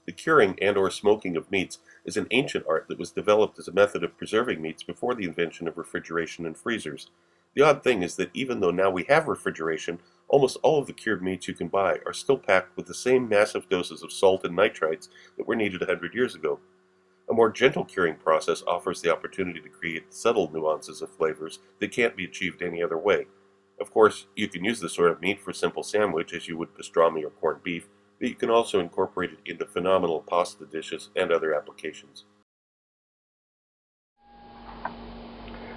The curing and/or smoking of meats is an ancient art that was developed as a method of preserving meats before the invention of refrigeration and freezers. The odd thing is that even though now we have refrigeration, almost all of the cured meats you can buy are still packed with the same massive doses of salt and nitrites that were needed 100 years ago. A more gentle curing process offers the opportunity to create subtle nuances of flavors that can't be achieved any other way. Of course, you can use this sort of meat for a simple sandwich as you would pastrami or corned beef, but you can also incorporate it into phenomenal pasta dishes and other applications.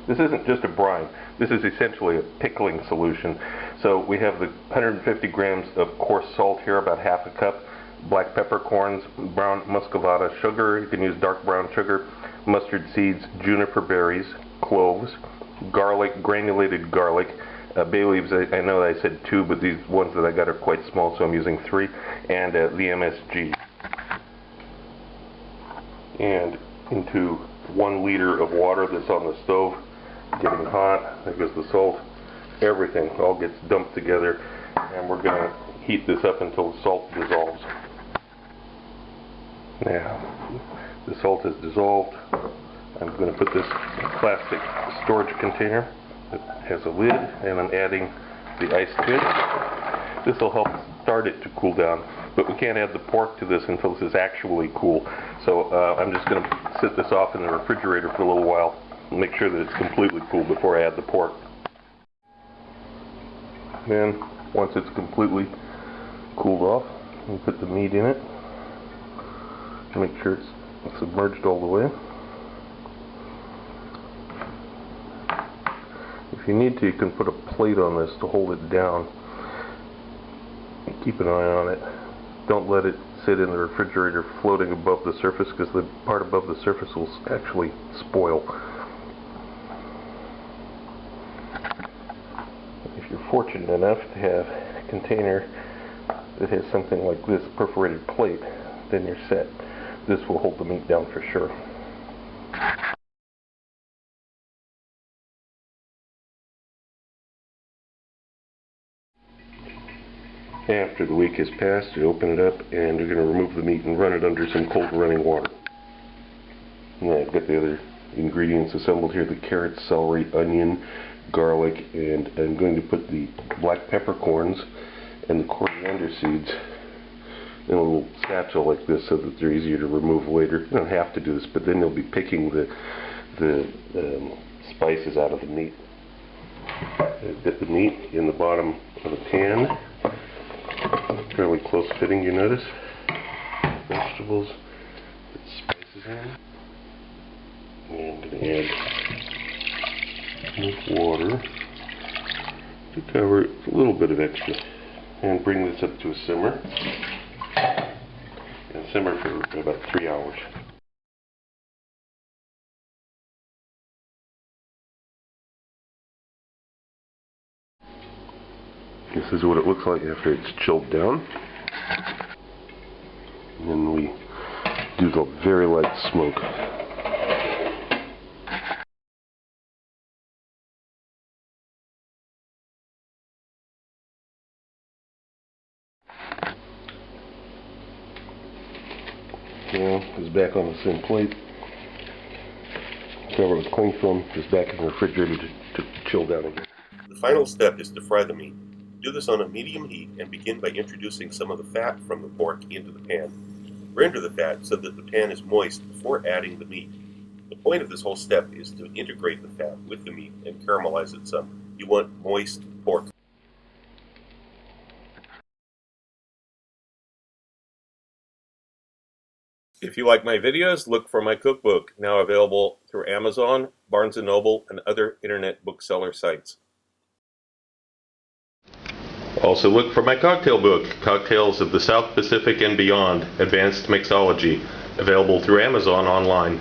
This isn't just a brine. This is essentially a pickling solution. So we have the 150 grams of coarse salt here, about half a cup, black peppercorns, brown muscovado sugar, you can use dark brown sugar, mustard seeds, juniper berries, cloves, garlic, granulated garlic, bay leaves. I know I said 2, but these ones that I got are quite small, so I'm using 3, and the MSG. And into 1 liter of water that's on the stove, getting hot. There goes the salt. Everything all gets dumped together, and we're going to heat this up until the salt dissolves. Now, the salt is dissolved. I'm going to put this in a plastic storage container that has a lid, and I'm adding the ice to it. This will help start it to cool down, but we can't add the pork to this until this is actually cool. So I'm just going to sit this off in the refrigerator for a little while and make sure that it's completely cool before I add the pork. Then, once it's completely cooled off, we put the meat in it. Make sure it's submerged all the way. If you need to, you can put a plate on this to hold it down. Keep an eye on it. Don't let it sit in the refrigerator floating above the surface, because the part above the surface will actually spoil. If you're fortunate enough to have a container that has something like this perforated plate, then you're set. This will hold the meat down for sure. After the week has passed, you open it up and you're going to remove the meat and run it under some cold running water. And I've got the other ingredients assembled here: the carrots, celery, onion, garlic, and I'm going to put the black peppercorns and the coriander seeds in a little satchel like this so that they're easier to remove later. You don't have to do this, but then you'll be picking the spices out of the meat. Put the meat in the bottom of a pan. Fairly close fitting, you notice. Vegetables, put spices in. And I'm going to add enough water to cover a little bit of extra. And bring this up to a simmer. And simmer for about 3 hours. This is what it looks like after it's chilled down. And then we do the very light smoke. Now it's back on the same plate. Cover it with cling film, just back in the refrigerator to chill down again. The final step is to fry the meat. Do this on a medium heat and begin by introducing some of the fat from the pork into the pan. Render the fat so that the pan is moist before adding the meat. The point of this whole step is to integrate the fat with the meat and caramelize it some. You want moist pork. If you like my videos, look for my cookbook, now available through Amazon, Barnes & Noble, and other internet bookseller sites. Also look for my cocktail book, Cocktails of the South Pacific and Beyond, Advanced Mixology, available through Amazon online.